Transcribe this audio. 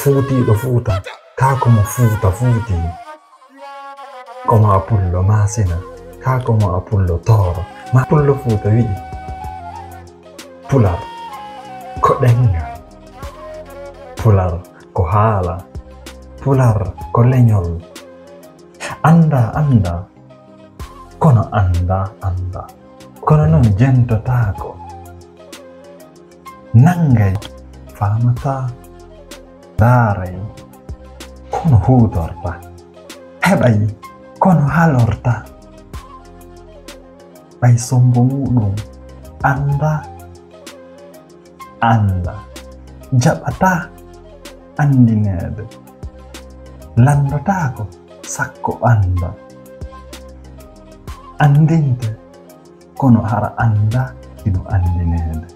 futi do futa ka ko mo futa futi como apullo masina ka como apullo toro ma apullo futa wi pular ko denga pular ko hala pular ko leñol anda kono anda kono non jentotako nangay famata daray kono hutorta heɓay kono halorta ɓay sombo muɗum anda jaɓata andinede landotako sakko anda andinte kono hara anda ino andinede